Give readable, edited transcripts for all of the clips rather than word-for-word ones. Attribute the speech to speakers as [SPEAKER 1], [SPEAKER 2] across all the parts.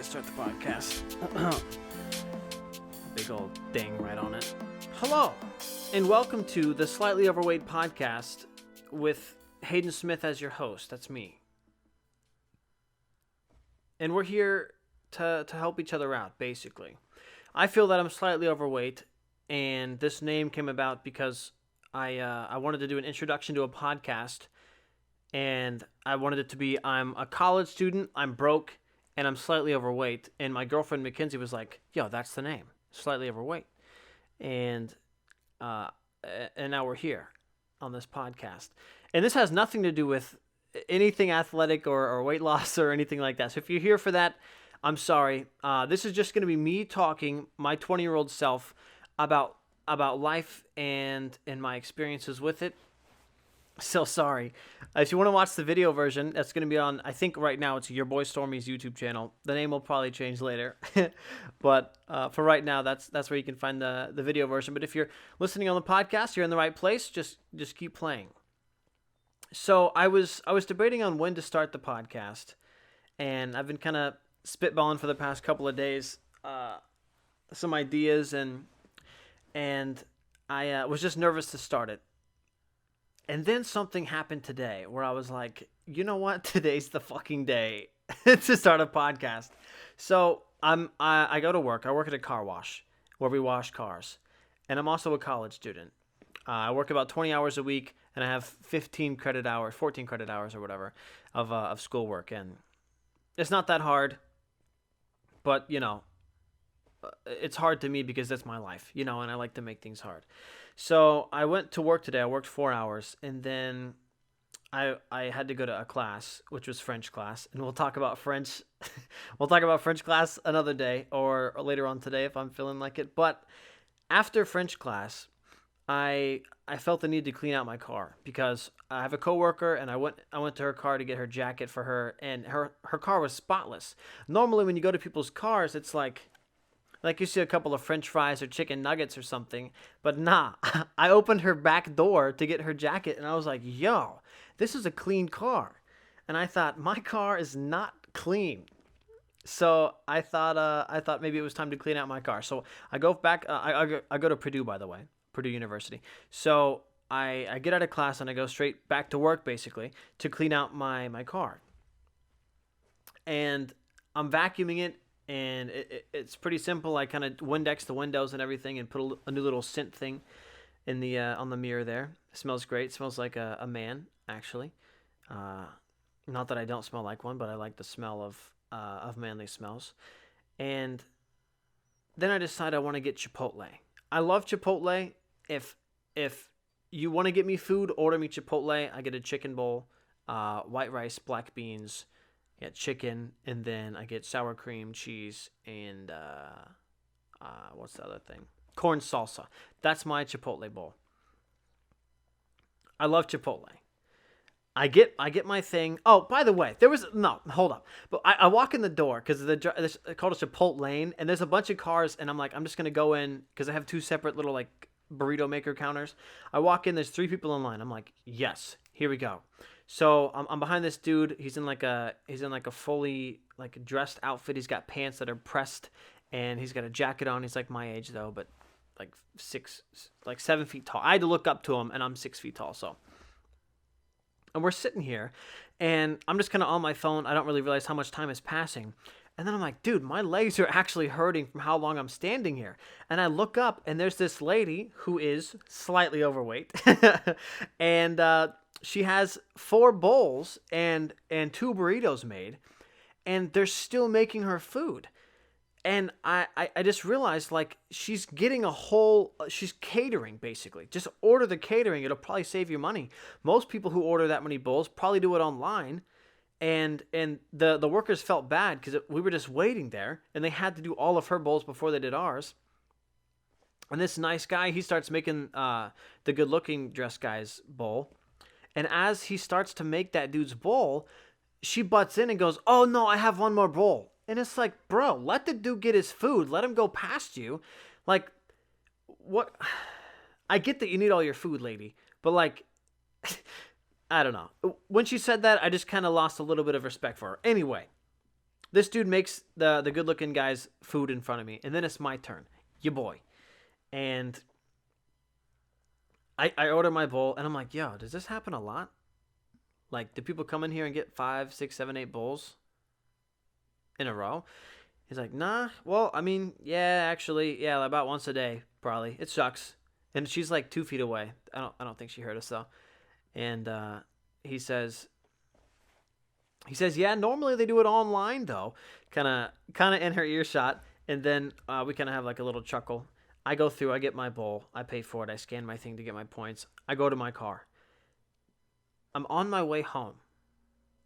[SPEAKER 1] Start the podcast. Big old ding right on it. Hello, and welcome to the Slightly Overweight podcast with Hayden Smith as your host. That's me. And we're here to help each other out, basically. I feel that I'm slightly overweight, and this name came about because I wanted to do an introduction to a podcast, and I wanted it to be, I'm a college student, I'm broke, and I'm slightly overweight. And my girlfriend Mackenzie was like, yo, that's the name, slightly overweight. And now we're here on this podcast. And this has nothing to do with anything athletic or weight loss or anything like that. So if you're here for that, I'm sorry. This is just going to be me talking, my 20-year-old self, about life and my experiences with it. So sorry. If you want to watch the video version, that's going to be on, I think right now it's your boy Stormy's YouTube channel. The name will probably change later. But for right now, that's where you can find the video version. But if you're listening on the podcast, you're in the right place. Just keep playing. So I was debating on when to start the podcast, and I've been kind of spitballing for the past couple of days some ideas, and I was just nervous to start it. And then something happened today where I was like, you know what? Today's the fucking day to start a podcast. So I go to work. I work at a car wash where we wash cars. And I'm also a college student. I work about 20 hours a week, and I have 14 credit hours or whatever of schoolwork. And it's not that hard, but, you know, it's hard to me because that's my life, you know, and I like to make things hard. So I went to work today. I worked 4 hours, and then I had to go to a class, which was French class, and we'll talk about French. We'll talk about French class another day or later on today if I'm feeling like it. But after French class, I felt the need to clean out my car because I have a coworker, and I went to her car to get her jacket for her, and her car was spotless. Normally, when you go to people's cars, it's like you see a couple of French fries or chicken nuggets or something. But nah, I opened her back door to get her jacket, and I was like, yo, this is a clean car. And I thought, my car is not clean. So I thought maybe it was time to clean out my car. So I go back, I go to Purdue, by the way, Purdue University. So I get out of class, and I go straight back to work, basically, to clean out my car. And I'm vacuuming it. And it's pretty simple. I kind of Windex the windows and everything, and put a new little scent thing in the on the mirror there. It smells great. It smells like a man, actually. Not that I don't smell like one, but I like the smell of manly smells. And then I decide I want to get Chipotle. I love Chipotle. If you want to get me food, order me Chipotle. I get a chicken bowl, white rice, black beans. I get chicken, and then I get sour cream, cheese, and what's the other thing? Corn salsa. That's my Chipotle bowl. I love Chipotle. I get my thing. Oh, by the way, hold up. But I walk in the door because it's called a Chipotle lane, and there's a bunch of cars, and I'm like, I'm just gonna go in because I have two separate little like burrito maker counters. I walk in. There's 3 people in line. I'm like, yes, here we go. So I'm behind this dude. He's in like a fully like dressed outfit. He's got pants that are pressed, and he's got a jacket on. He's like my age though, but like 7 feet tall. I had to look up to him, and I'm 6 feet tall. So, and we're sitting here, and I'm just kind of on my phone. I don't really realize how much time is passing, and then I'm like, dude, my legs are actually hurting from how long I'm standing here. And I look up, and there's this lady who is slightly overweight, and she has 4 bowls and 2 burritos made, and they're still making her food. And I just realized, like, she's getting she's catering, basically. Just order the catering. It'll probably save you money. Most people who order that many bowls probably do it online. And the workers felt bad because we were just waiting there, and they had to do all of her bowls before they did ours. And this nice guy, he starts making the good-looking dressed guy's bowl. And as he starts to make that dude's bowl, she butts in and goes, oh, no, I have one more bowl. And it's like, bro, let the dude get his food. Let him go past you. Like, what? I get that you need all your food, lady. But, like, I don't know. When she said that, I just kind of lost a little bit of respect for her. Anyway, This dude makes the good looking guy's food in front of me, and then it's my turn. Your boy. And I order my bowl, and I'm like, yo, does this happen a lot? Like, do people come in here and get 5, 6, 7, 8 bowls in a row? He's like, nah. Well, I mean, yeah, actually, yeah, about once a day, probably. It sucks. And she's like 2 feet away. I don't think she heard us though. And he says, yeah, normally they do it online though, kind of in her earshot. And then we kind of have like a little chuckle. I go through, I get my bowl, I pay for it, I scan my thing to get my points. I go to my car. I'm on my way home,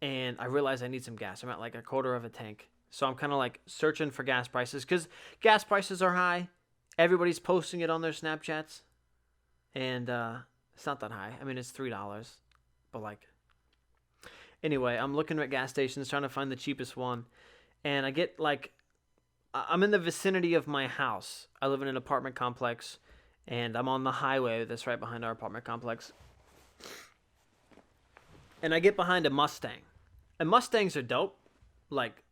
[SPEAKER 1] and I realize I need some gas. I'm at like a quarter of a tank. So I'm kind of like searching for gas prices because gas prices are high. Everybody's posting it on their Snapchats. And it's not that high. I mean, it's $3. But like, anyway, I'm looking at gas stations trying to find the cheapest one. And I get like, I'm in the vicinity of my house. I live in an apartment complex. And I'm on the highway that's right behind our apartment complex. And I get behind a Mustang. And Mustangs are dope. Like,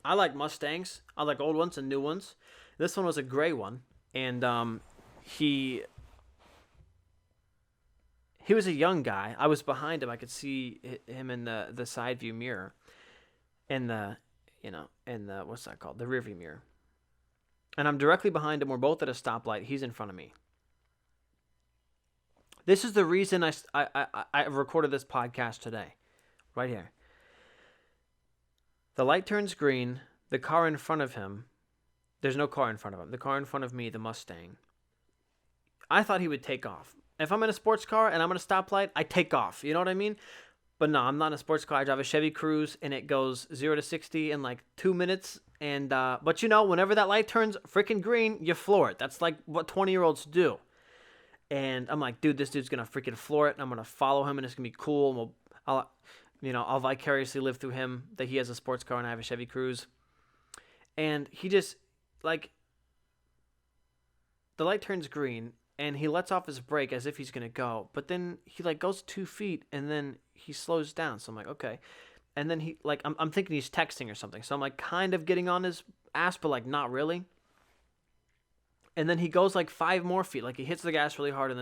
[SPEAKER 1] I like Mustangs. I like old ones and new ones. This one was a gray one. And he was a young guy. I was behind him. I could see him in the side view mirror. In the what's that called? The rear view mirror. And I'm directly behind him. We're both at a stoplight. He's in front of me. This is the reason I recorded this podcast today. Right here. The light turns green. The car in front of him. There's no car in front of him. The car in front of me, the Mustang. I thought he would take off. If I'm in a sports car and I'm at a stoplight, I take off. You know what I mean? But no, I'm not in a sports car. I drive a Chevy Cruze, and it goes 0 to 60 in like 2 minutes. And but you know, whenever that light turns freaking green, you floor it. That's like what 20-year-olds do. And I'm like, dude, this dude's gonna freaking floor it, and I'm gonna follow him, and it's gonna be cool. And I'll vicariously live through him that he has a sports car and I have a Chevy Cruze. And he just like the light turns green, and he lets off his brake as if he's gonna go, but then he like goes 2 feet, and then he slows down. So I'm like, okay. And then he like I'm thinking he's texting or something. So I'm like kind of getting on his ass, but like not really. And then he goes like 5 more feet. Like he hits the gas really hard, and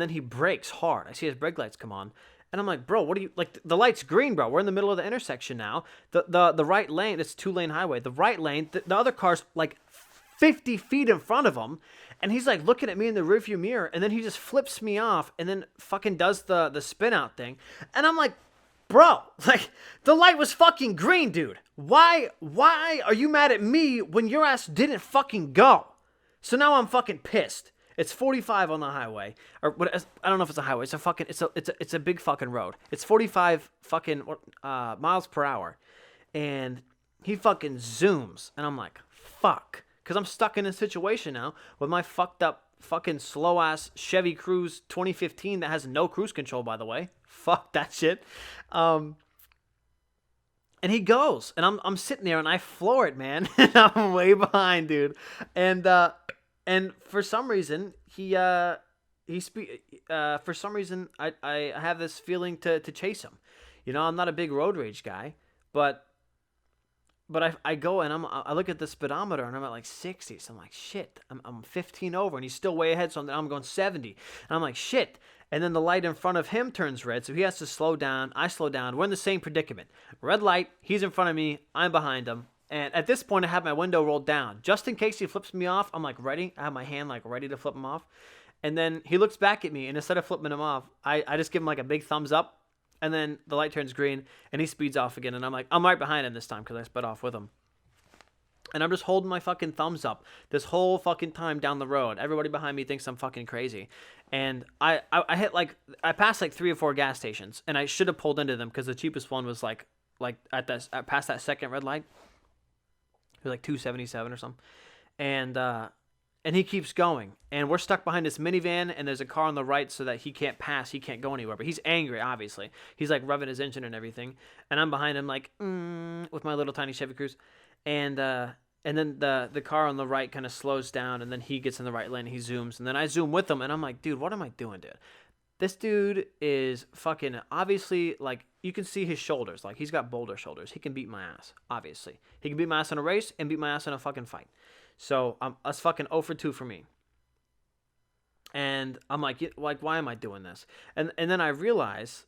[SPEAKER 1] then he brakes hard. I see his brake lights come on. And I'm like, bro, what are you, like, the light's green, bro. We're in the middle of the intersection now. The right lane, it's a 2-lane highway. The right lane, the other car's like 50 feet in front of him. And he's like looking at me in the rearview mirror. And then he just flips me off and then fucking does the spin out thing. And I'm like, bro, like, the light was fucking green, dude. Why are you mad at me when your ass didn't fucking go? So now I'm fucking pissed. It's 45 on the highway, or what? I don't know if it's a highway. It's a big fucking road. It's 45 fucking miles per hour, and he fucking zooms, and I'm like, fuck, because I'm stuck in a situation now with my fucked up fucking slow ass Chevy Cruze 2015 that has no cruise control, by the way. Fuck that shit. And he goes, and I'm sitting there, and I floor it, man. And I'm way behind, dude. And for some reason, for some reason, I have this feeling to chase him. You know, I'm not a big road rage guy, but I go and I look at the speedometer, and I'm at like 60. So I'm like, shit, I'm 15 over, and he's still way ahead. So I'm going 70, and I'm like, shit. And then the light in front of him turns red, so he has to slow down. I slow down. We're in the same predicament. Red light, he's in front of me, I'm behind him. And at this point, I have my window rolled down. Just in case he flips me off, I'm like ready. I have my hand like ready to flip him off. And then he looks back at me, and instead of flipping him off, I just give him like a big thumbs up. And then the light turns green, and he speeds off again. And I'm like, I'm right behind him this time because I sped off with him. And I'm just holding my fucking thumbs up this whole fucking time down the road. Everybody behind me thinks I'm fucking crazy. And I passed like 3 or 4 gas stations, and I should have pulled into them because the cheapest one was like past that second red light. It was like $2.77 or something. And he keeps going. And we're stuck behind this minivan, and there's a car on the right so that he can't pass. He can't go anywhere. But he's angry, obviously. He's like revving his engine and everything. And I'm behind him like, with my little tiny Chevy Cruze. And then the car on the right kind of slows down, and then he gets in the right lane, and he zooms. And then I zoom with him, and I'm like, dude, what am I doing, dude? This dude is fucking obviously, like, you can see his shoulders. Like, he's got boulder shoulders. He can beat my ass, obviously. He can beat my ass in a race and beat my ass in a fucking fight. So, that's fucking 0 for 2 for me. And I'm like, why am I doing this? And then I realize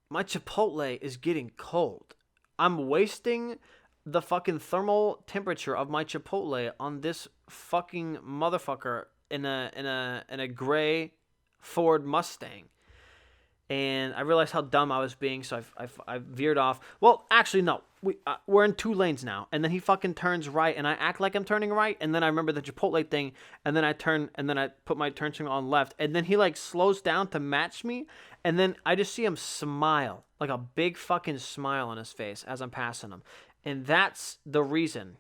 [SPEAKER 1] my Chipotle is getting cold. I'm wasting the fucking thermal temperature of my Chipotle on this fucking motherfucker in a gray Ford Mustang. And I realized how dumb I was being, so I veered off. Well, actually, no. We're in 2 lanes now, and then he fucking turns right, and I act like I'm turning right, and then I remember the Chipotle thing, and then I turn, and then I put my turn signal on left, and then he, like, slows down to match me, and then I just see him smile, like a big fucking smile on his face as I'm passing him. And that's the reason.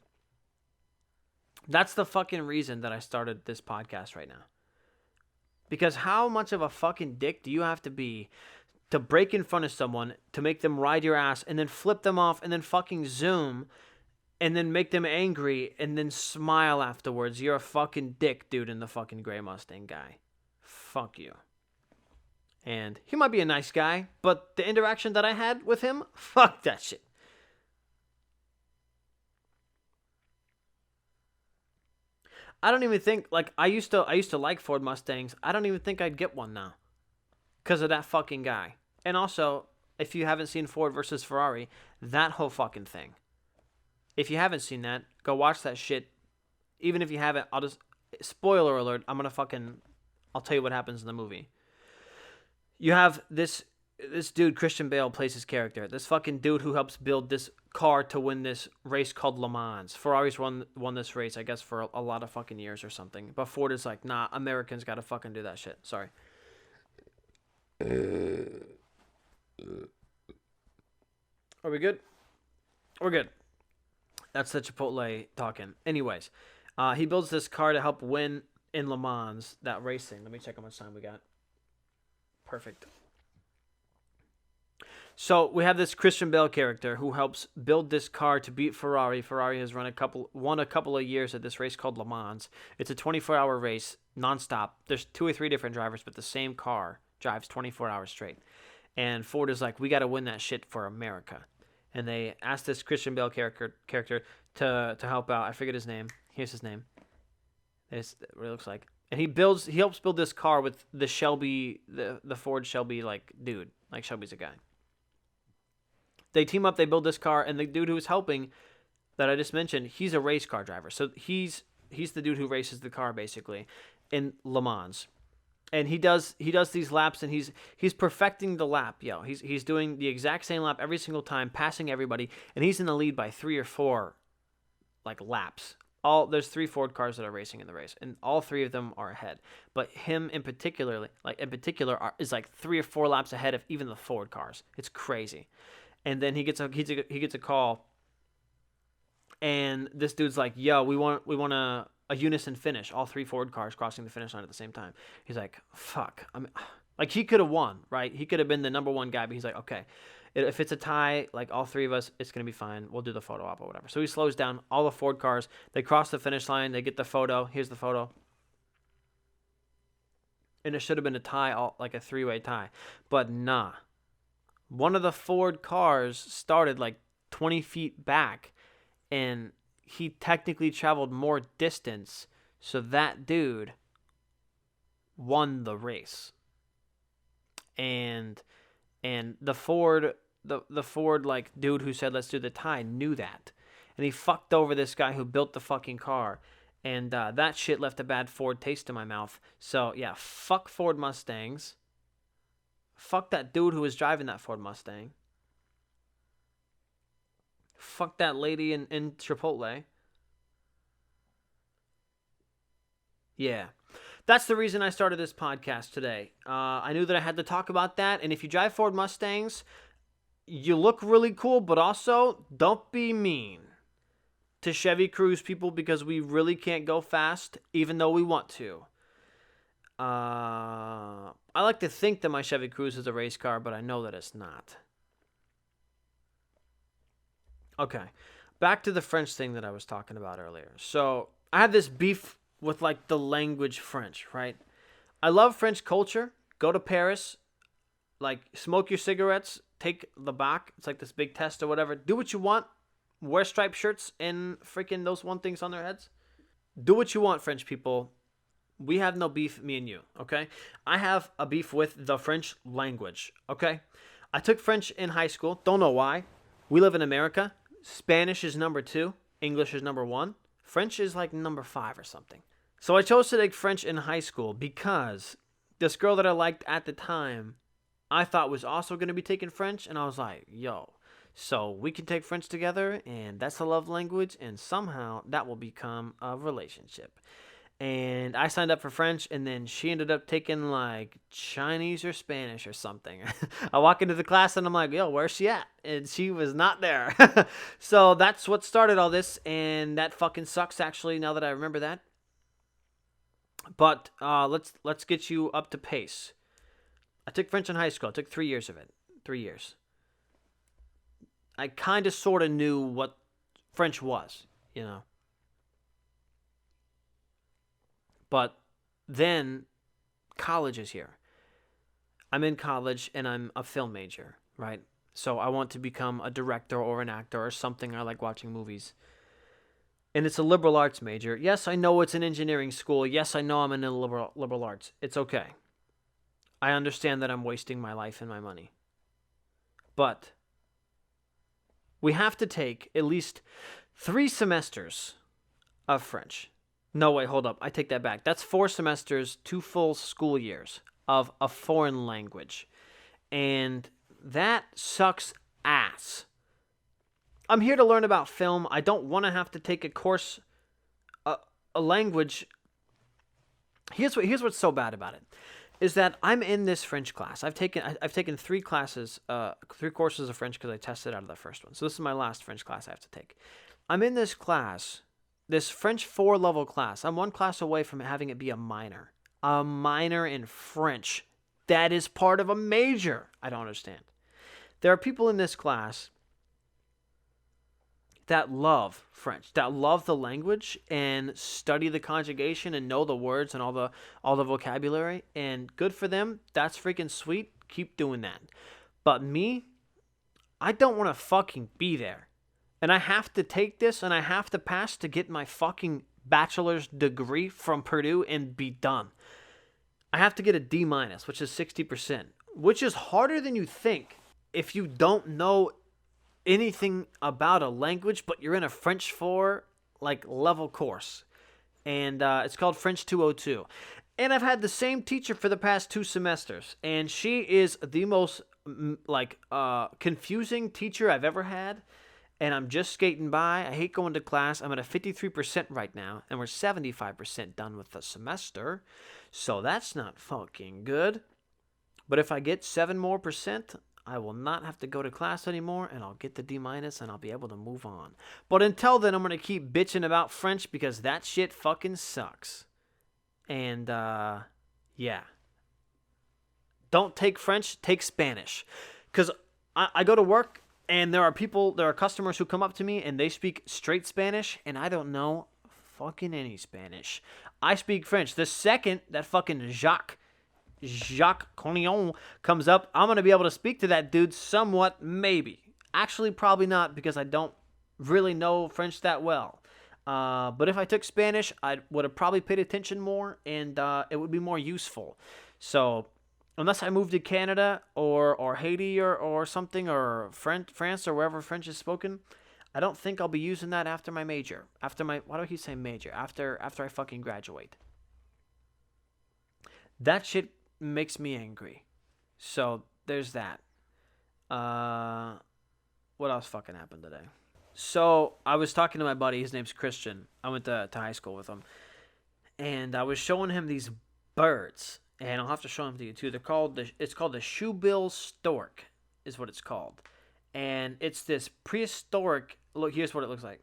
[SPEAKER 1] That's the fucking reason that I started this podcast right now. Because how much of a fucking dick do you have to be to break in front of someone, to make them ride your ass, and then flip them off, and then fucking zoom, and then make them angry, and then smile afterwards? You're a fucking dick, dude, in the fucking gray Mustang guy. Fuck you. And he might be a nice guy, but the interaction that I had with him, fuck that shit. I don't even think, like, I used to like Ford Mustangs. I don't even think I'd get one now because of that fucking guy. And also, if you haven't seen Ford versus Ferrari, that whole fucking thing. If you haven't seen that, go watch that shit. Even if you haven't, I'll just, spoiler alert, I'll tell you what happens in the movie. You have this dude, Christian Bale, plays his character. This fucking dude who helps build this car to win this race called Le Mans. Ferrari's won this race, I guess, for a lot of fucking years or something. But Ford is like, nah, Americans gotta fucking do that shit. Sorry. Are we good? We're good. That's the Chipotle talking. Anyways, he builds this car to help win in Le Mans, that racing. Let me check how much time we got. Perfect. So we have this Christian Bale character who helps build this car to beat Ferrari. Ferrari has won a couple of years at this race called Le Mans. It's a 24-hour race, nonstop. There's 2 or 3 different drivers, but the same car drives 24 hours straight. And Ford is like, we got to win that shit for America. And they asked this Christian Bale character to help out. I forget his name. Here's his name. This is what it looks like. And he helps build this car with the Shelby, the Ford Shelby, like, dude. Like, Shelby's a guy. They team up, they build this car, and the dude who was helping, that I just mentioned, he's a race car driver. So he's the dude who races the car, basically, in Le Mans. And he does these laps, and he's perfecting the lap, yo. He's doing the exact same lap every single time, passing everybody, and he's in the lead by 3 or 4, like, laps. There's 3 Ford cars that are racing in the race, and all 3 of them are ahead. But him in particular is like 3 or 4 laps ahead of even the Ford cars. It's crazy. And then he gets a call, and this dude's like, "Yo, we want a unison finish, all 3 Ford cars crossing the finish line at the same time." He's like, "Fuck!" Like, he could have won, right? He could have been the number 1 guy, but he's like, "Okay, if it's a tie, like, all 3 of us, it's gonna be fine. We'll do the photo op or whatever." So he slows down. All the Ford cars, they cross the finish line. They get the photo. Here's the photo. And it should have been a tie, like a 3-way tie, but nah. One of the Ford cars started like 20 feet back, and he technically traveled more distance, so that dude won the race. And the Ford like dude who said let's do the tie knew that, and he fucked over this guy who built the fucking car, and that shit left a bad Ford taste in my mouth. So yeah, fuck Ford Mustangs. Fuck that dude who was driving that Ford Mustang. Fuck that lady in Chipotle. Yeah. That's the reason I started this podcast today. I knew that I had to talk about that. And if you drive Ford Mustangs, you look really cool, but also don't be mean to Chevy Cruze people, because we really can't go fast, even though we want to. I like to think that my Chevy Cruze is a race car, but I know that it's not. Okay, back to the French thing that I was talking about earlier. So I had this beef with, like, the language French, right? I love French culture. Go to Paris, like smoke your cigarettes, take the back. It's like this big test or whatever. Do what you want. Wear striped shirts and freaking those one things on their heads. Do what you want, French people. We have no beef, me and you, okay? I have a beef with the French language, okay? I took French in high school. Don't know why. We live in America. Spanish is number 2. English is number 1. French is like number 5 or something. So I chose to take French in high school because this girl that I liked at the time, I thought was also going to be taking French. And I was like, yo, so we can take French together, and that's a love language, and somehow that will become a relationship. And I signed up for French, and then she ended up taking like Chinese or Spanish or something. I walk into the class and I'm like, yo, where's she at? And she was not there. So that's what started all this, and that fucking sucks actually, now that I remember that. But let's get you up to pace. I took French in high school. I took 3 years of it. 3 years. I kind of sort of knew what French was, you know. But then college is here. I'm in college and I'm a film major, right? So I want to become a director or an actor or something. I like watching movies. And it's a liberal arts major. Yes, I know it's an engineering school. Yes, I know I'm in a liberal arts. It's okay. I understand that I'm wasting my life and my money. But we have to take at least 3 semesters of French. No, wait, hold up. I take that back. That's 4 semesters, 2 full school years of a foreign language. And that sucks ass. I'm here to learn about film. I don't want to have to take a course, a language. Here's what's so bad about it, is that I'm in this French class. I've taken 3 classes, 3 courses of French because I tested out of the first one. So this is my last French class I have to take. I'm in this class. This French 4-level class, I'm 1 class away from having it be a minor. A minor in French. That is part of a major. I don't understand. There are people in this class that love French, that love the language and study the conjugation and know the words and all the vocabulary. And good for them. That's freaking sweet. Keep doing that. But me, I don't want to fucking be there. And I have to take this and I have to pass to get my fucking bachelor's degree from Purdue and be done. I have to get a D-, which is 60%, which is harder than you think if you don't know anything about a language, but you're in a French 4 like level course. And it's called French 202. And I've had the same teacher for the past 2 semesters, and she is the most confusing teacher I've ever had. And I'm just skating by. I hate going to class. I'm at a 53% right now, and we're 75% done with the semester. So that's not fucking good. But if I get 7% more, I will not have to go to class anymore, and I'll get the D-, and I'll be able to move on. But until then, I'm going to keep bitching about French because that shit fucking sucks. And, yeah. Don't take French, take Spanish. Because I go to work, and there are customers who come up to me and they speak straight Spanish, and I don't know fucking any Spanish. I speak French. The second that fucking Jacques Cognon comes up, I'm going to be able to speak to that dude somewhat, maybe. Actually, probably not, because I don't really know French that well. But if I took Spanish, I would have probably paid attention more, and it would be more useful. So unless I move to Canada or Haiti or something, or France or wherever French is spoken, I don't think I'll be using that after my major. Why do he say major? After I fucking graduate. That shit makes me angry. So there's that. What else fucking happened today? So I was talking to my buddy. His name's Christian. I went to high school with him. And I was showing him these birds. And I'll have to show them to you too. It's called the Shoebill stork, is what it's called. And it's this prehistoric, look, here's what it looks like.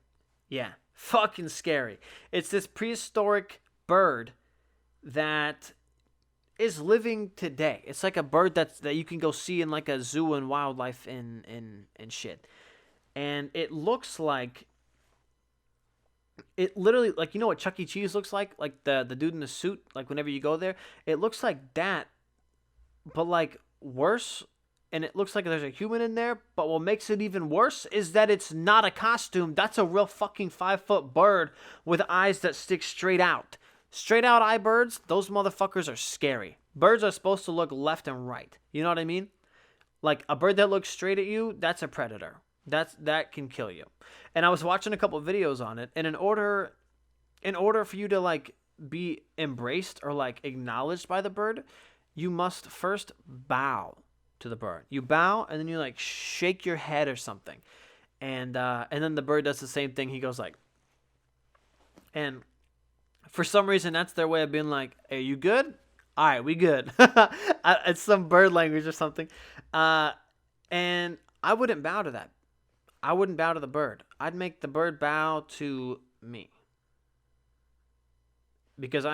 [SPEAKER 1] Yeah, fucking scary. It's this prehistoric bird that is living today. It's like a bird that you can go see in like a zoo and wildlife and shit. And it looks like It literally, like, you know what Chuck E. Cheese looks like? Like the dude in the suit, like whenever you go there, it looks like that, but like worse. And it looks like there's a human in there, but what makes it even worse is that it's not a costume. That's a real fucking 5-foot bird with eyes that stick straight out. Straight out eye birds, those motherfuckers are scary. Birds are supposed to look left and right. You know what I mean? Like a bird that looks straight at you, that's a predator. That can kill you. And I was watching a couple of videos on it, and in order for you to like be embraced or like acknowledged by the bird, you must first bow to the bird. You bow and then you like shake your head or something. And then the bird does the same thing. He goes like, and for some reason that's their way of being like, "Are you good? All right, we good." It's some bird language or something. And I wouldn't bow to that. I wouldn't bow to the bird. I'd make the bird bow to me. Because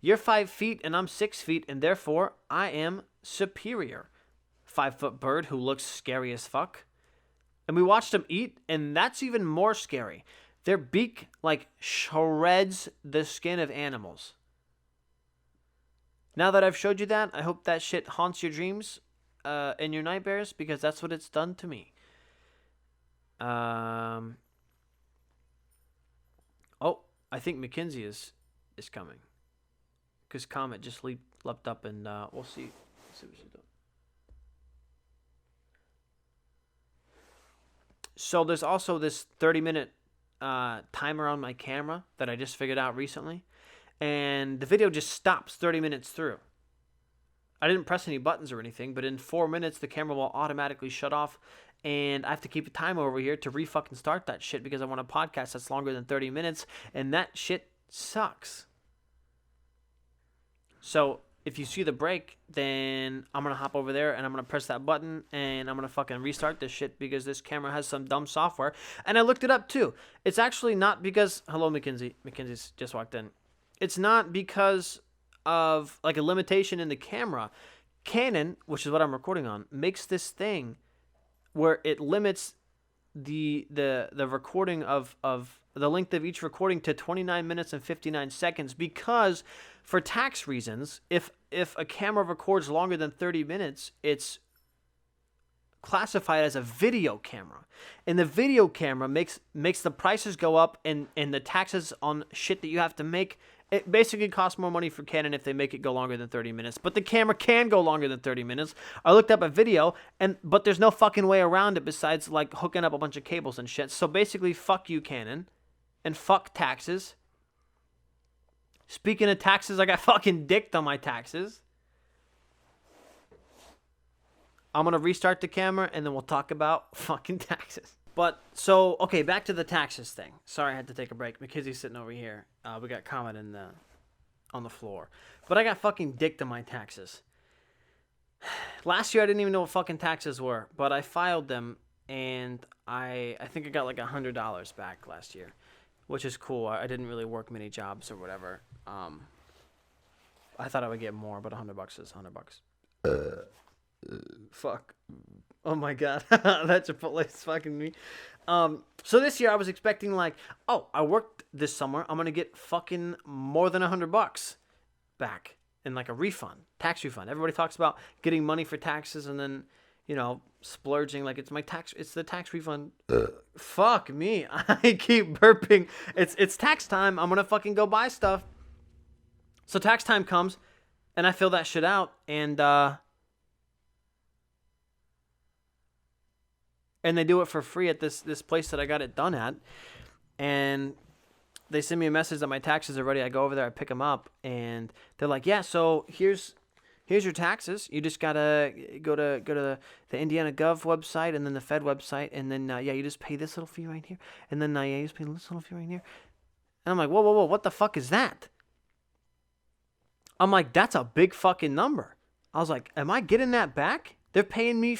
[SPEAKER 1] you're 5 feet and I'm 6 feet, and therefore I am superior. 5-foot bird who looks scary as fuck. And we watched them eat, and that's even more scary. Their beak like shreds the skin of animals. Now that I've showed you that, I hope that shit haunts your dreams and your nightmares, because that's what it's done to me. Oh, I think Mackenzie is coming. Because Comet just leapt up, and we'll see. See what she's doing. So there's also this 30-minute timer on my camera that I just figured out recently. And the video just stops 30 minutes through. I didn't press any buttons or anything, but in 4 minutes, the camera will automatically shut off. And I have to keep a timer over here to re-fucking start that shit because I want a podcast that's longer than 30 minutes. And that shit sucks. So if you see the break, then I'm going to hop over there and I'm going to press that button and I'm going to fucking restart this shit because this camera has some dumb software. And I looked it up too. It's actually not because... Hello, Mackenzie. Mackenzie's just walked in. It's not because of like a limitation in the camera. Canon, which is what I'm recording on, makes this thing where it limits the recording of the length of each recording to 29 minutes and 59 seconds because for tax reasons, if a camera records longer than 30 minutes, it's classified as a video camera. And the video camera makes the prices go up and the taxes on shit that you have to make. It basically costs more money for Canon if they make it go longer than 30 minutes. But the camera can go longer than 30 minutes. I looked up a video, but there's no fucking way around it besides like hooking up a bunch of cables and shit. So basically, fuck you, Canon. And fuck taxes. Speaking of taxes, I got fucking dicked on my taxes. I'm going to restart the camera and then we'll talk about fucking taxes. But, so, okay, back to the taxes thing. Sorry, I had to take a break. Mackenzie's sitting over here. We got Comet on the floor. But I got fucking dicked on my taxes. Last year, I didn't even know what fucking taxes were. But I filed them, and I think I got like $100 back last year. Which is cool. I didn't really work many jobs or whatever. I thought I would get more, but $100 is $100. Fuck. Oh my god. That Chipotle is fucking me. So this year I was expecting like, oh, I worked this summer. I'm going to get fucking more than $100 back in like a refund, tax refund. Everybody talks about getting money for taxes and then, you know, splurging like it's the tax refund. Fuck me. I keep burping. It's tax time. I'm going to fucking go buy stuff. So tax time comes and I fill that shit out and they do it for free at this place that I got it done at. And they send me a message that my taxes are ready. I go over there, I pick them up, and they're like, yeah, so here's your taxes. You just got to go to the Indiana Gov website and then the Fed website. And then, you just pay this little fee right here. And then, you just pay this little fee right here. And I'm like, whoa, what the fuck is that? I'm like, that's a big fucking number. I was like, am I getting that back? They're paying me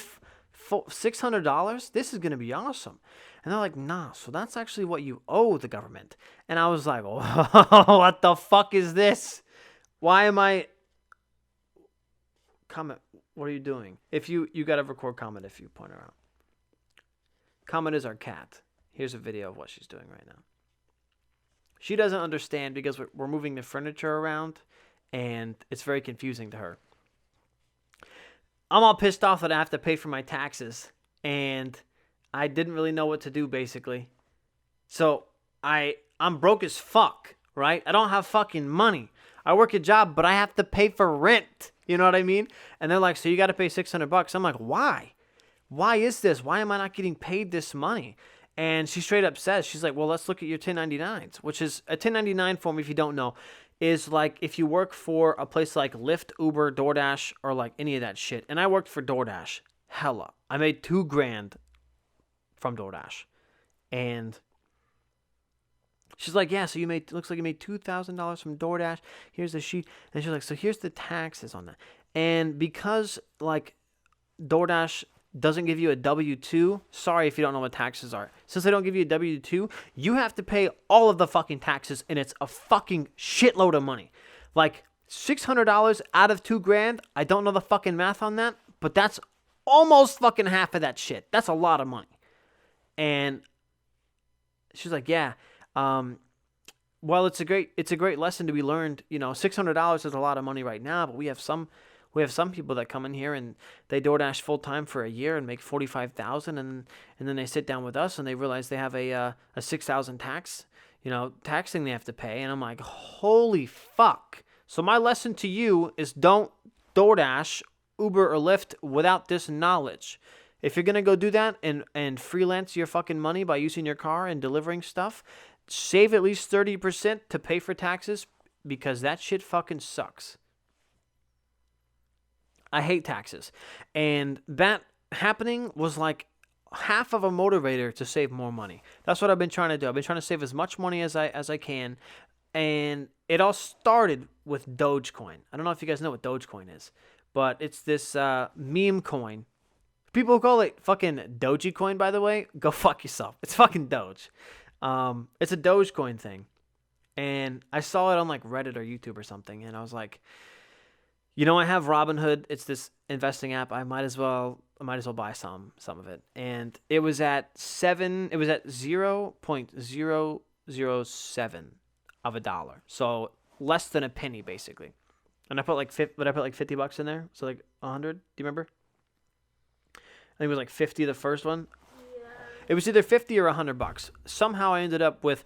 [SPEAKER 1] $600? This is going to be awesome. And they're like, nah, so that's actually what you owe the government. And I was like, oh, what the fuck is this? Why am I... Comment, what are you doing? If you got to record Comment if you point her out. Comment is our cat. Here's a video of what she's doing right now. She doesn't understand because we're moving the furniture around, and it's very confusing to her. I'm all pissed off that I have to pay for my taxes, and I didn't really know what to do, basically. So I'm broke as fuck, right? I don't have fucking money. I work a job, but I have to pay for rent. You know what I mean? And they're like, so you got to pay $600. I'm like, why? Why is this? Why am I not getting paid this money? And she straight up says, she's like, well, let's look at your 1099s, which is a 1099 form, if you don't know, is like if you work for a place like Lyft, Uber, DoorDash, or like any of that shit. And I worked for DoorDash. Hella. I made $2,000 from DoorDash. And she's like, yeah, so looks like you made $2,000 from DoorDash. Here's the sheet. And she's like, so here's the taxes on that. And because like DoorDash doesn't give you a W-2, sorry if you don't know what taxes are. Since they don't give you a W-2, you have to pay all of the fucking taxes, and it's a fucking shitload of money. Like $600 out of $2,000. I don't know the fucking math on that, but that's almost fucking half of that shit. That's a lot of money. And she's like, yeah. Well, it's a great lesson to be learned. You know, $600 is a lot of money right now, but we have some people that come in here and they DoorDash full time for a year and make $45,000, and then they sit down with us and they realize they have a $6,000 tax thing they have to pay, and I'm like, holy fuck. So my lesson to you is don't DoorDash, Uber, or Lyft without this knowledge. If you're gonna go do that and freelance your fucking money by using your car and delivering stuff, save at least 30% to pay for taxes, because that shit fucking sucks. I hate taxes. And that happening was like half of a motivator to save more money. That's what I've been trying to do. I've been trying to save as much money as I can. And it all started with Dogecoin. I don't know if you guys know what Dogecoin is, but it's this meme coin. People call it fucking Dogecoin, by the way. Go fuck yourself. It's fucking Doge. It's a Dogecoin thing. And I saw it on like Reddit or YouTube or something, and I was like, you know, I have Robinhood. It's this investing app. I might as well buy some of it. And it was at 0.007 of a dollar. So less than a penny, basically. And I put like $50 in there. So like 100. Do you remember? I think it was like 50 the first one. Yeah. It was either 50 or $100. Somehow I ended up with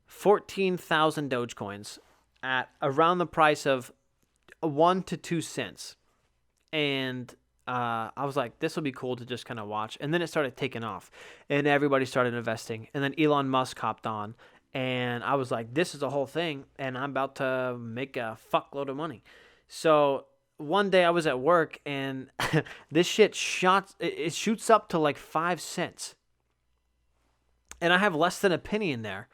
[SPEAKER 1] 14,000 Dogecoins at around the price of 1 to 2 cents. And I was like, this will be cool to just kind of watch. And then it started taking off, and everybody started investing. And then Elon Musk hopped on, and I was like, this is a whole thing, and I'm about to make a fuckload of money. So one day I was at work, and this shit shoots up to like 5 cents. And I have less than a penny in there.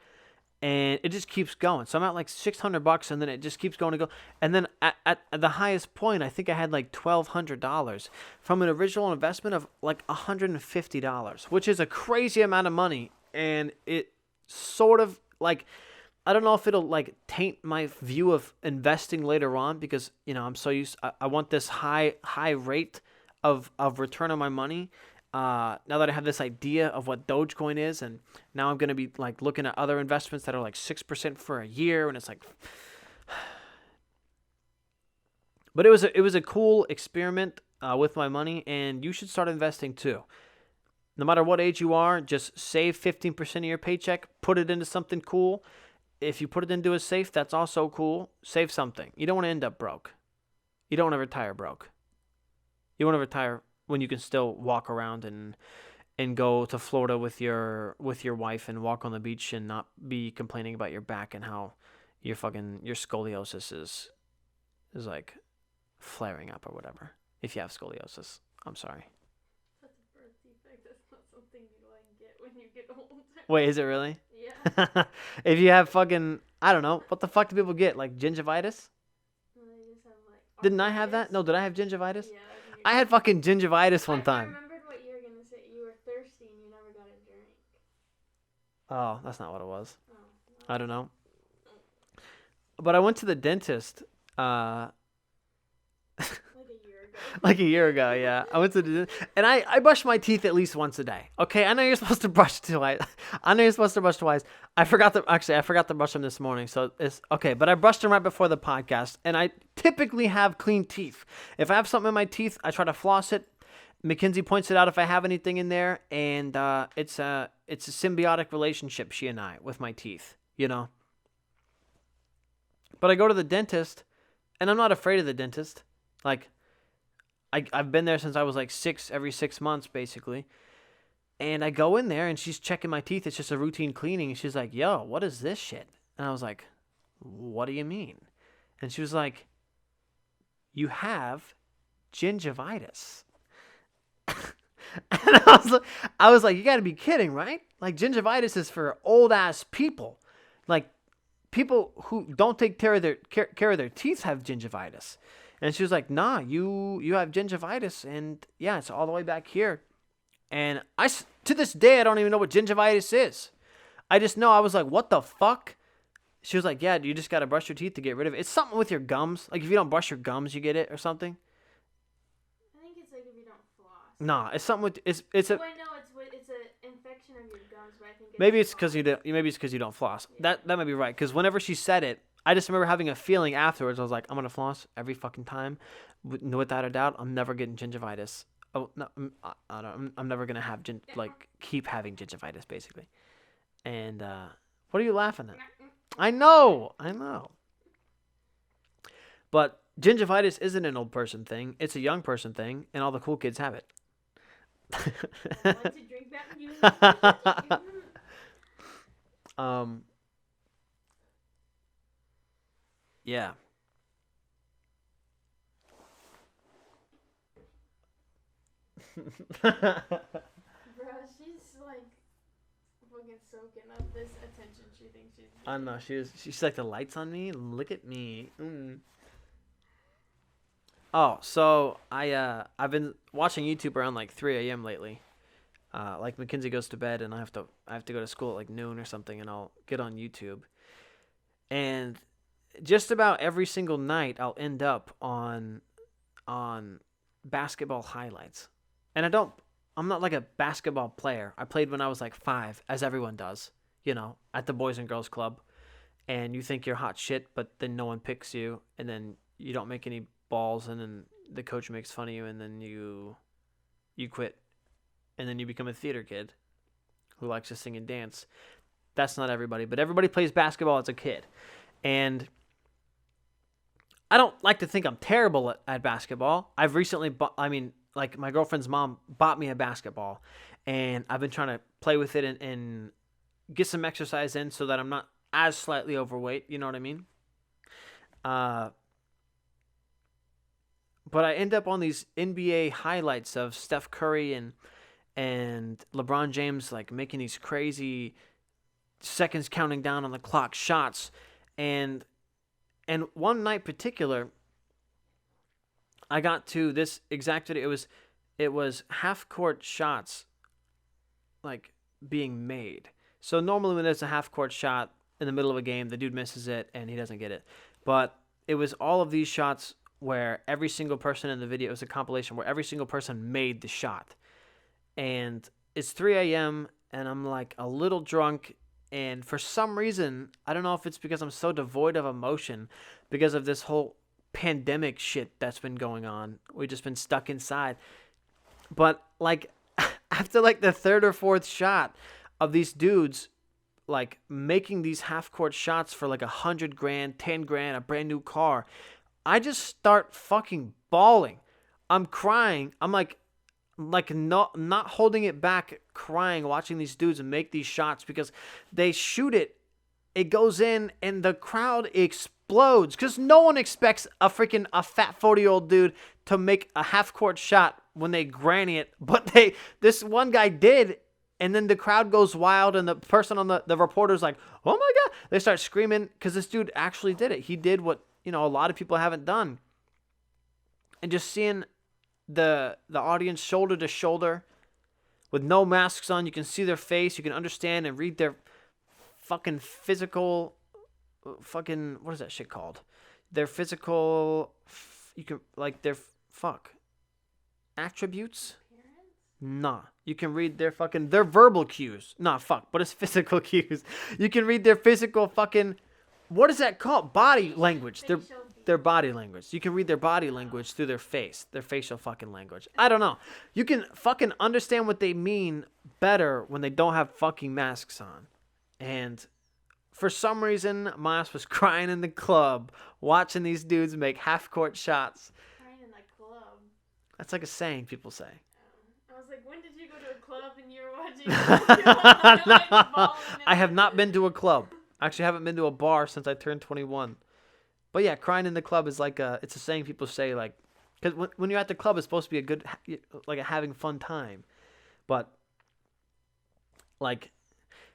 [SPEAKER 1] And it just keeps going. So I'm at like $600, and then it just keeps going to go. And then at the highest point, I think I had like $1,200 from an original investment of like $150, which is a crazy amount of money. And it sort of like, I don't know if it'll like taint my view of investing later on, because, you know, I'm so used, I want this high rate of return on my money. Now that I have this idea of what Dogecoin is, and now I'm going to be like looking at other investments that are like 6% for a year, and it's like, but it was a cool experiment with my money, and you should start investing too. No matter what age you are, just save 15% of your paycheck, put it into something cool. If you put it into a safe, that's also cool. Save something. You don't want to end up broke. You don't want to retire broke. You want to retire when you can still walk around and go to Florida with your wife and walk on the beach and not be complaining about your back and how your scoliosis is like flaring up or whatever. If you have scoliosis, I'm sorry.
[SPEAKER 2] That's a birth defect. That's not something you like get when you get old.
[SPEAKER 1] Wait, is it really?
[SPEAKER 2] Yeah.
[SPEAKER 1] If you have fucking, I don't know, what the fuck do people get? Like gingivitis?
[SPEAKER 2] No, they just have like.
[SPEAKER 1] Didn't I have that? No, did I have gingivitis?
[SPEAKER 2] Yeah.
[SPEAKER 1] I had fucking gingivitis one time.
[SPEAKER 2] I remembered what you were gonna say. You were thirsty and you never got a drink.
[SPEAKER 1] Oh, that's not what it was.
[SPEAKER 2] Oh, no.
[SPEAKER 1] I don't know. But I went to the dentist.
[SPEAKER 2] Like a year
[SPEAKER 1] Like a year ago, yeah. I went to the and I brush my teeth at least once a day. Okay, I know you're supposed to brush twice. I know you're supposed to brush twice. I forgot to brush them this morning, so it's okay. But I brushed them right before the podcast, and I typically have clean teeth. If I have something in my teeth, I try to floss it. Mackenzie points it out if I have anything in there, and it's a symbiotic relationship, she and I, with my teeth, you know. But I go to the dentist, and I'm not afraid of the dentist. Like, I've been there since I was like every 6 months, basically. And I go in there, and she's checking my teeth. It's just a routine cleaning. And she's like, yo, what is this shit? And I was like, what do you mean? And she was like, you have gingivitis. And I was like, you got to be kidding, right? Like, gingivitis is for old ass people. Like, people who don't take care of their teeth have gingivitis. And she was like, nah, you have gingivitis, and yeah, it's all the way back here. And to this day, I don't even know what gingivitis is. I just know, I was like, what the fuck? She was like, yeah, you just got to brush your teeth to get rid of it. It's something with your gums. Like, if you don't brush your gums, you get it or something.
[SPEAKER 2] I think it's like if you don't floss.
[SPEAKER 1] Nah, it's something with it's a.
[SPEAKER 2] Well, no, it's an infection of your gums, but I think
[SPEAKER 1] Maybe it's because you don't floss.
[SPEAKER 2] Yeah.
[SPEAKER 1] That might be right. Because whenever she said it, I just remember having a feeling afterwards. I was like, I'm gonna floss every fucking time, without a doubt. I'm never getting gingivitis. Oh no, I'm never gonna have keep having gingivitis, basically. And what are you laughing at? I know. But gingivitis isn't an old person thing. It's a young person thing, and all the cool kids have it.
[SPEAKER 2] Want to drink that?
[SPEAKER 1] Yeah.
[SPEAKER 2] Bruh, she's like fucking soaking up this attention she thinks she's
[SPEAKER 1] I don't know. She's like, the lights on me. Look at me. Oh, so I've been watching YouTube around like 3 a.m. lately. Like Mackenzie goes to bed, and I have to go to school at like noon or something, and I'll get on YouTube. And just about every single night, I'll end up on basketball highlights. And I'm not like a basketball player. I played when I was like 5, as everyone does, you know, at the Boys and Girls Club. And you think you're hot shit, but then no one picks you, and then you don't make any balls, and then the coach makes fun of you, and then you quit. And then you become a theater kid who likes to sing and dance. That's not everybody, but everybody plays basketball as a kid. And I don't like to think I'm terrible at basketball. I've recently like my girlfriend's mom bought me a basketball, and I've been trying to play with it and get some exercise in so that I'm not as slightly overweight. You know what I mean? But I end up on these NBA highlights of Steph Curry and LeBron James like making these crazy seconds counting down on the clock shots, and one night particular, I got to this exact video. It was half court shots like being made. So normally when there's a half court shot in the middle of a game, the dude misses it and he doesn't get it. But it was all of these shots where every single person in the video, it was a compilation where every single person made the shot. And it's 3 a.m. and I'm like a little drunk, and for some reason, I don't know if it's because I'm so devoid of emotion because of this whole pandemic shit that's been going on. We've just been stuck inside. But like after like the third or fourth shot of these dudes like making these half court shots for like $100,000, $10,000, a brand new car, I just start fucking bawling. I'm crying. I'm like not holding it back, crying, watching these dudes make these shots because they shoot it, it goes in, and the crowd explodes because no one expects a fat 40-year-old dude to make a half-court shot when they granny it, but this one guy did, and then the crowd goes wild, and the person on the reporter's like, oh my God, they start screaming because this dude actually did it. He did what, you know, a lot of people haven't done. And just seeing the audience shoulder to shoulder with no masks on, you can see their face, you can understand and read their fucking physical what is that shit called? Their physical, you can like their attributes.
[SPEAKER 2] Parents?
[SPEAKER 1] Nah. You can read their verbal cues. Nah, fuck. But it's physical cues. You can read their physical fucking, what is that called? Body language. Their body language. You can read their body language through their face. Their facial fucking language. I don't know. You can fucking understand what they mean better when they don't have fucking masks on. And for some reason, my ass was crying in the club watching these dudes make half-court shots.
[SPEAKER 2] Crying in the club.
[SPEAKER 1] That's like a saying people say.
[SPEAKER 2] I was like, when did you go to a club and you were watching?
[SPEAKER 1] No, I have not been to a club. Actually, I haven't been to a bar since I turned 21. But yeah, crying in the club is it's a saying people say, like, because when you're at the club, it's supposed to be a good, like a having fun time. But, like,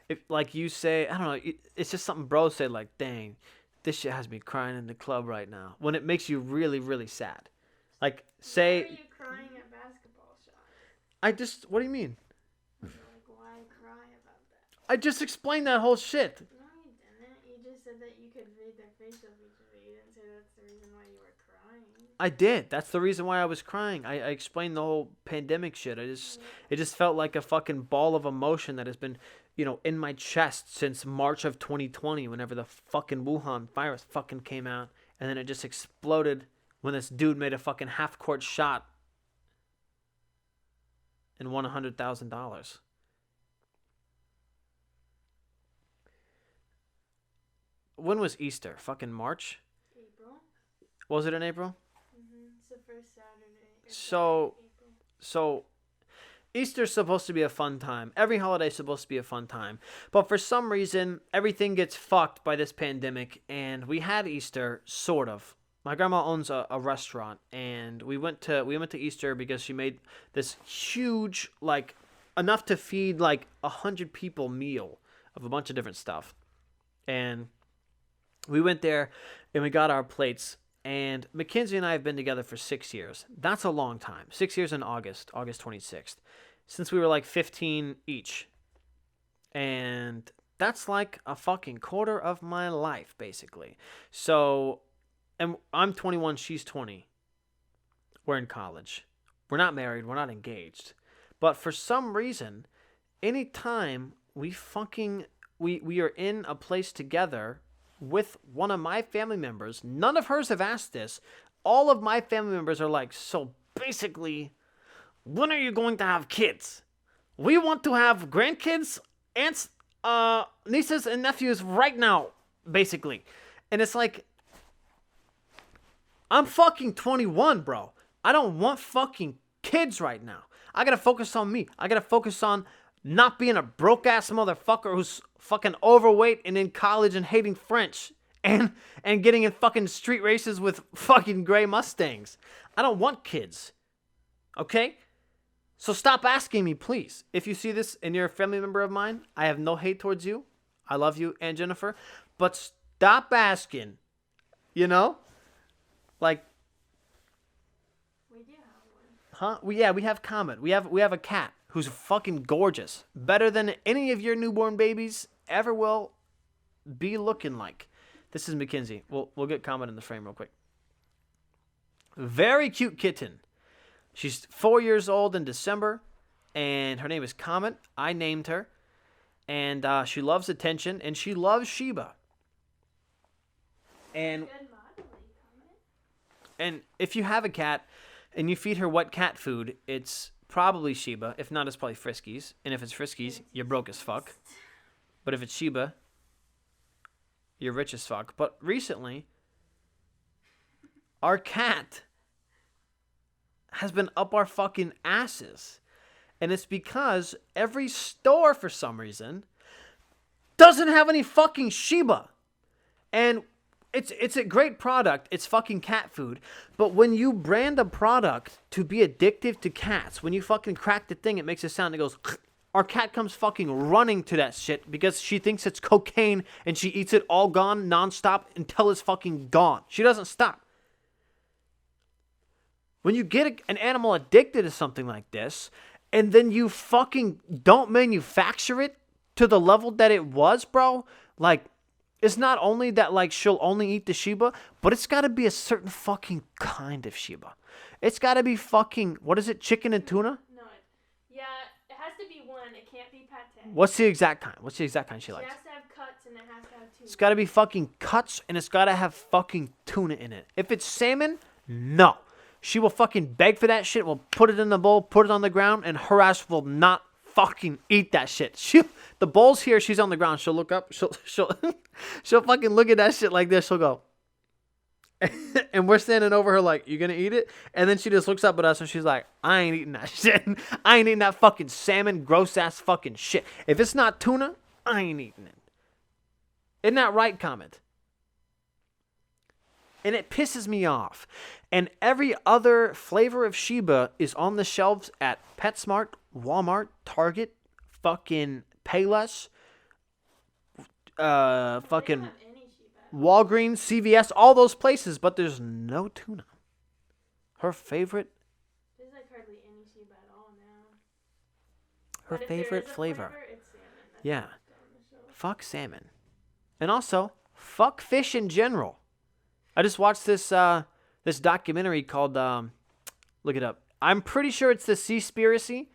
[SPEAKER 1] if like you say, I don't know, it's just something bros say, like, dang, this shit has me crying in the club right now. When it makes you really, really sad. Like, say.
[SPEAKER 2] Why are you crying at basketball shots?
[SPEAKER 1] What do you mean?
[SPEAKER 2] Like, why cry about that?
[SPEAKER 1] I just explained that whole shit.
[SPEAKER 2] No, you didn't. You just said that you could read their facial features, but you didn't say that's the reason why you were crying.
[SPEAKER 1] I did. That's the reason why I was crying. I explained the whole pandemic shit. It just felt like a fucking ball of emotion that has been, in my chest since March of 2020, whenever the fucking Wuhan virus fucking came out. And then it just exploded when this dude made a fucking half-court shot and won $100,000. When was Easter? Fucking March?
[SPEAKER 2] April?
[SPEAKER 1] Was it in April?
[SPEAKER 2] It's the first Saturday.
[SPEAKER 1] So Easter's supposed to be a fun time. Every holiday's supposed to be a fun time. But for some reason, everything gets fucked by this pandemic, and we had Easter, sort of. My grandma owns a restaurant, and we went to Easter because she made this huge, like, enough to feed, like, 100 people meal of a bunch of different stuff. And we went there, and we got our plates. And Mackenzie and I have been together for 6 years. That's a long time. 6 years in August 26th. Since we were like 15 each. And that's like a fucking quarter of my life, basically. So, and I'm 21, she's 20. We're in college. We're not married, we're not engaged. But for some reason, anytime we are in a place together with one of my family members, none of hers have asked this. All of my family members are like, so basically, when are you going to have kids? We want to have grandkids, aunts, nieces, and nephews right now, basically. And it's like, I'm fucking 21, bro. I don't want fucking kids right now. I gotta focus on me. I gotta focus on not being a broke-ass motherfucker who's fucking overweight and in college and hating French and getting in fucking street races with fucking gray Mustangs. I don't want kids. Okay? So stop asking me, please. If you see this and you're a family member of mine, I have no hate towards you. I love you and Jennifer. But stop asking. Like,
[SPEAKER 2] We do have one.
[SPEAKER 1] huh? We have Comet. We have a cat who's fucking gorgeous. Better than any of your newborn babies ever will be looking like. This is Mackenzie. We'll get Comet in the frame real quick. Very cute kitten. She's 4 years old in December, and her name is Comet. I named her, and she loves attention, and she loves Sheba. And
[SPEAKER 2] Good modeling, comment.
[SPEAKER 1] And if you have a cat and you feed her wet cat food, it's probably Sheba. If not, it's probably Friskies. And if it's Friskies, you're broke as fuck. But if it's Sheba, you're rich as fuck. But recently, our cat has been up our fucking asses. And it's because every store, for some reason, doesn't have any fucking Sheba. And it's a great product. It's fucking cat food. But when you brand a product to be addictive to cats, when you fucking crack the thing, it makes a sound that goes... Our cat comes fucking running to that shit because she thinks it's cocaine and she eats it all gone nonstop until it's fucking gone. She doesn't stop. When you get an animal addicted to something like this, and then you fucking don't manufacture it to the level that it was, bro, like, It's not only that, like, she'll only eat the Shiba, but it's got to be a certain fucking kind of Shiba. It's got to be fucking, what is it, chicken and tuna?
[SPEAKER 2] No, yeah, it has to be one. It can't be pate.
[SPEAKER 1] What's the exact kind? What's the exact kind she
[SPEAKER 2] It
[SPEAKER 1] likes?
[SPEAKER 2] has to have cuts and it has to have tuna.
[SPEAKER 1] It's got to be fucking cuts, and it's got to have fucking tuna in it. If it's salmon, no. She will fucking beg for that shit, will put it in the bowl, put it on the ground, and her ass will not fucking eat that shit. The bowl's here, she's on the ground. She'll look up, she'll she'll fucking look at that shit like this. She'll go, and we're standing over her like, you gonna eat it? And then she just looks up at us and she's like, I ain't eating that shit. I ain't eating that fucking salmon, gross ass fucking shit. If it's not tuna, I ain't eating it. Isn't that right, Comment? And it pisses me off. And every other flavor of Shiba is on the shelves at PetSmart, Walmart, Target, fucking Payless, fucking Walgreens, CVS, all those places, but there's no tuna. Her favorite.
[SPEAKER 2] There's like hardly any Shiba at all now.
[SPEAKER 1] Her favorite flavor.
[SPEAKER 2] It's salmon.
[SPEAKER 1] Yeah. Fuck salmon. And also, fuck fish in general. I just watched this this documentary called look it up. I'm pretty sure it's the Seaspiracy.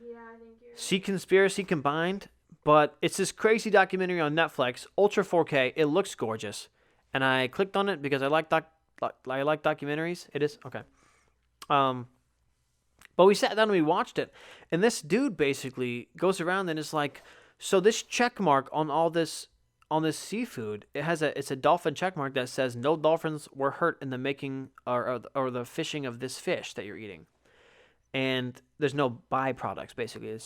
[SPEAKER 2] Yeah, I think you're
[SPEAKER 1] Sea Conspiracy combined, but it's this crazy documentary on Netflix, Ultra 4K. It looks gorgeous, and I clicked on it because I like documentaries. It is okay. But we sat down and we watched it, and this dude basically goes around and is like, so this check mark on all this. On this seafood, it's a dolphin checkmark that says no dolphins were hurt in the making or the fishing of this fish that you're eating, and there's no byproducts. Basically,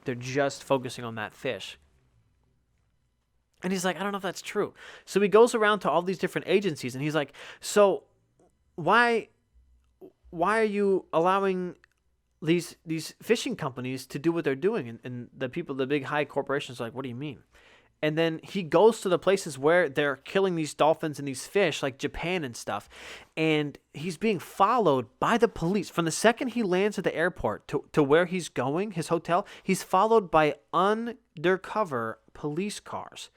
[SPEAKER 1] they're just focusing on that fish. And he's like, I don't know if that's true. So he goes around to all these different agencies, and he's like, so why are you allowing these fishing companies to do what they're doing? And the people, the big high corporations, are like, what do you mean? And then he goes to the places where they're killing these dolphins and these fish, like Japan and stuff. And he's being followed by the police. From the second he lands at the airport to where he's going, his hotel, he's followed by undercover police cars.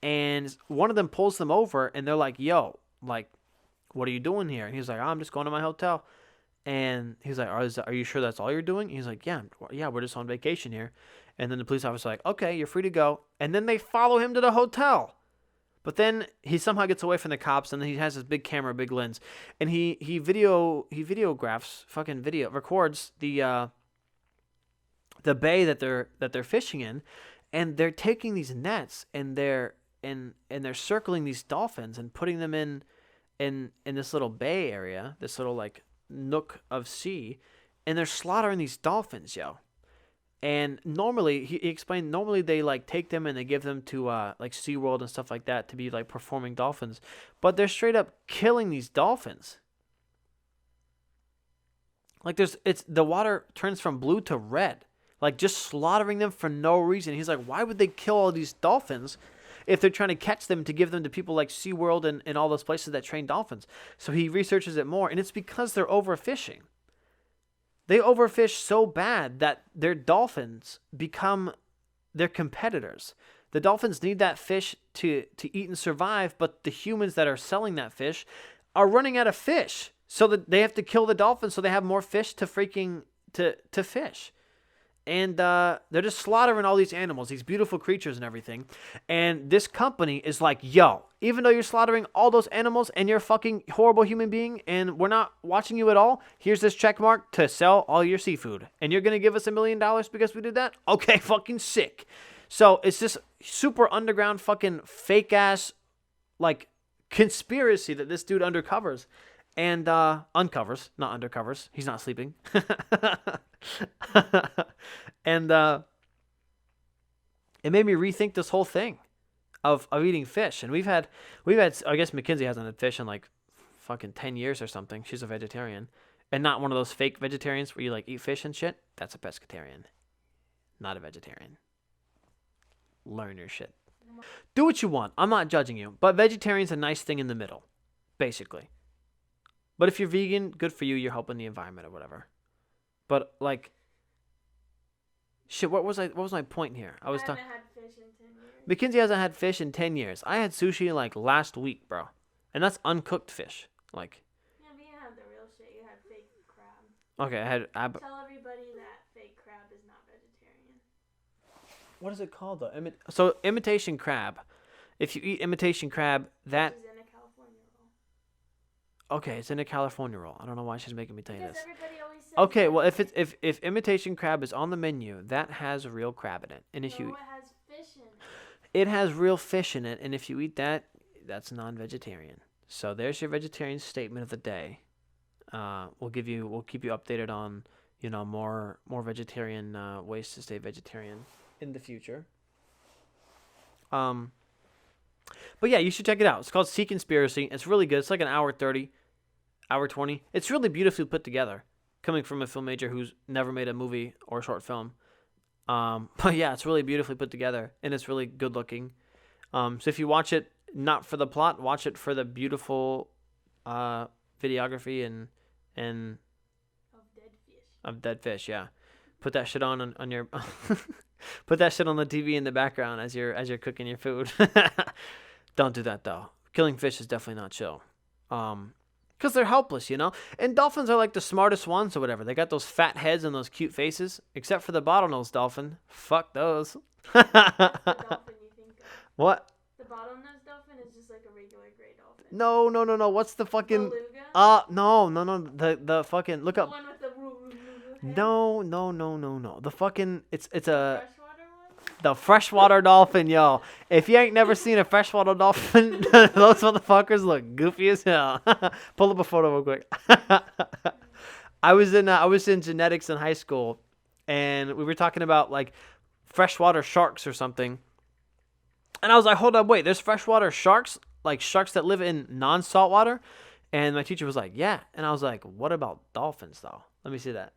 [SPEAKER 1] And one of them pulls them over, and they're like, yo, like, what are you doing here? And he's like, I'm just going to my hotel. And he's like, are you sure that's all you're doing? And he's like, yeah, we're just on vacation here. And then the police officer's like, okay, you're free to go. And then they follow him to the hotel. But then he somehow gets away from the cops, and then he has this big camera, big lens. And he records the bay that they're fishing in, and they're taking these nets and they're circling these dolphins and putting them in this little bay area, this little like nook of sea, and they're slaughtering these dolphins, yo. And normally, he explained, normally they like take them and they give them to like SeaWorld and stuff like that to be like performing dolphins. But they're straight up killing these dolphins. Like the water turns from blue to red. Like just slaughtering them for no reason. He's like, why would they kill all these dolphins if they're trying to catch them to give them to people like SeaWorld and all those places that train dolphins? So he researches it more, and it's because they're overfishing. They overfish so bad that their dolphins become their competitors. The dolphins need that fish to eat and survive, but the humans that are selling that fish are running out of fish. So that they have to kill the dolphins so they have more fish to fish. And they're just slaughtering all these animals, these beautiful creatures and everything. And this company is like, yo, even though you're slaughtering all those animals and you're a fucking horrible human being and we're not watching you at all, here's this check mark to sell all your seafood. And you're going to give us $1 million because we did that? Okay, fucking sick. So it's this super underground fucking fake ass like conspiracy that this dude uncovers. And uncovers, not undercovers. He's not sleeping. And it made me rethink this whole thing of eating fish. And we've had I guess Mackenzie hasn't had fish in like fucking 10 years or something. She's a vegetarian. And not one of those fake vegetarians where you like eat fish and shit. That's a pescatarian. Not a vegetarian. Learn your shit. Do what you want. I'm not judging you. But vegetarian's a nice thing in the middle. Basically. But if you're vegan, good for you. You're helping the environment or whatever. But like, shit. What was my point here? I haven't
[SPEAKER 2] had fish fish in 10 years.
[SPEAKER 1] Mackenzie hasn't had fish in 10 years. I had sushi like last week, bro. And that's uncooked fish. Like,
[SPEAKER 2] Yeah, but you didn't have the real shit. You had fake crab.
[SPEAKER 1] okay, I had
[SPEAKER 2] Tell everybody that fake crab is not vegetarian.
[SPEAKER 1] what is it called though? So imitation crab. If you eat imitation crab, that
[SPEAKER 2] Which is in a California roll.
[SPEAKER 1] okay, it's in a California roll. I don't know why she's making me tell you
[SPEAKER 2] Because
[SPEAKER 1] this.
[SPEAKER 2] everybody always says
[SPEAKER 1] Okay,
[SPEAKER 2] that.
[SPEAKER 1] well if imitation crab is on the menu, that has real crab in it. And if
[SPEAKER 2] No,
[SPEAKER 1] you
[SPEAKER 2] it has fish in it.
[SPEAKER 1] it has real fish in it, and if you eat that, that's non-vegetarian. So there's your vegetarian statement of the day. We'll keep you updated on more vegetarian ways to stay vegetarian in the future. But yeah, you should check it out. It's called Seaconspiracy. It's really good. It's like an hour 30, hour 20. It's really beautifully put together, coming from a film major who's never made a movie or a short film. But yeah, it's really beautifully put together, and it's really good looking. So if you watch it not for the plot, watch it for the beautiful videography and of dead fish. Yeah, put that shit on your put that shit on the TV in the background as you're cooking your food. Don't do that though. Killing fish is definitely not chill. Because they're helpless, And dolphins are like the smartest ones or whatever. They got those fat heads and those cute faces. Except for the bottlenose dolphin. Fuck those.
[SPEAKER 2] That's the dolphin you think of.
[SPEAKER 1] What?
[SPEAKER 2] The bottlenose dolphin is just like a regular gray dolphin.
[SPEAKER 1] No. What's the fucking...
[SPEAKER 2] Beluga?
[SPEAKER 1] No. The fucking... Look
[SPEAKER 2] The
[SPEAKER 1] up.
[SPEAKER 2] one with the head?
[SPEAKER 1] No. The fucking... It's a...
[SPEAKER 2] Freshwater one?
[SPEAKER 1] The freshwater dolphin, yo. If you ain't never seen a freshwater dolphin, those motherfuckers look goofy as hell. Pull up a photo real quick. I was in genetics in high school, and we were talking about like freshwater sharks or something. And I was like, hold up, wait, there's freshwater sharks? Like sharks that live in non-salt water? And my teacher was like, yeah. And I was like, what about dolphins though? Let me see that.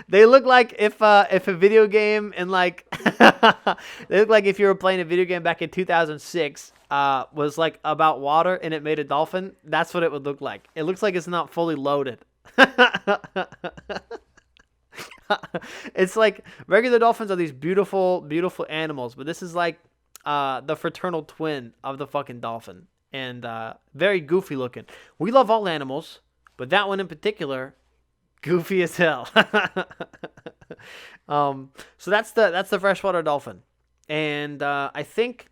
[SPEAKER 1] They look like if a video game and like they look like if you were playing a video game back in 2006 was like about water and it made a dolphin. That's what it would look like. It looks like it's not fully loaded. It's like regular dolphins are these beautiful animals, but this is like the fraternal twin of the fucking dolphin, and very goofy looking. We love all animals, but that one in particular, goofy as hell. So that's the freshwater dolphin, and I think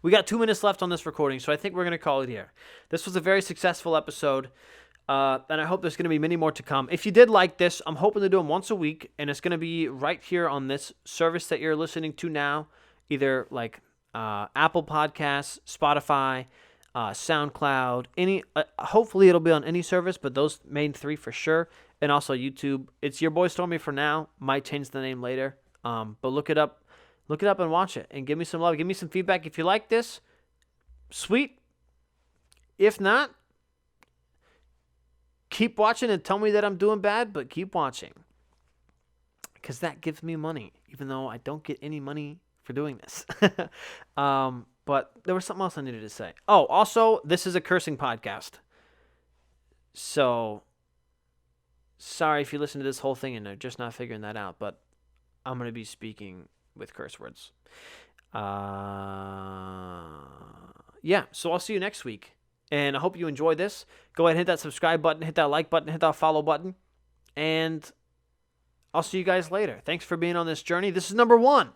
[SPEAKER 1] we got 2 minutes left on this recording, so I think we're gonna call it here. This was a very successful episode, and I hope there's gonna be many more to come. If you did like this, I'm hoping to do them once a week, and it's gonna be right here on this service that you're listening to now, either like Apple Podcasts, Spotify, SoundCloud, any. Hopefully it'll be on any service, but those main 3 for sure, and also YouTube. It's your boy Stormy for now. Might change the name later. But look it up and watch it, and give me some love. Give me some feedback if you like this. Sweet. If not, keep watching and tell me that I'm doing bad, but keep watching, because that gives me money, even though I don't get any money for doing this. But there was something else I needed to say. Oh, also, this is a cursing podcast. So, sorry if you listen to this whole thing and are just not figuring that out, but I'm going to be speaking with curse words. Yeah, so I'll see you next week. And I hope you enjoyed this. Go ahead and hit that subscribe button, hit that like button, hit that follow button. And I'll see you guys later. Thanks for being on this journey. This is number 1.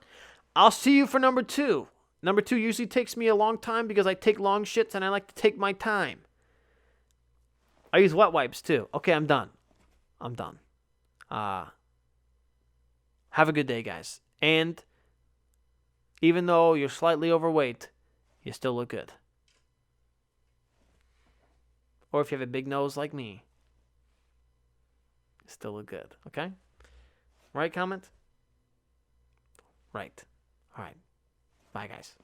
[SPEAKER 1] I'll see you for number 2. Number 2 usually takes me a long time because I take long shits and I like to take my time. I use wet wipes too. Okay, I'm done. Have a good day, guys. And even though you're slightly overweight, you still look good. Or if you have a big nose like me, you still look good. Okay? Right, comment? Right. All right. Bye, guys.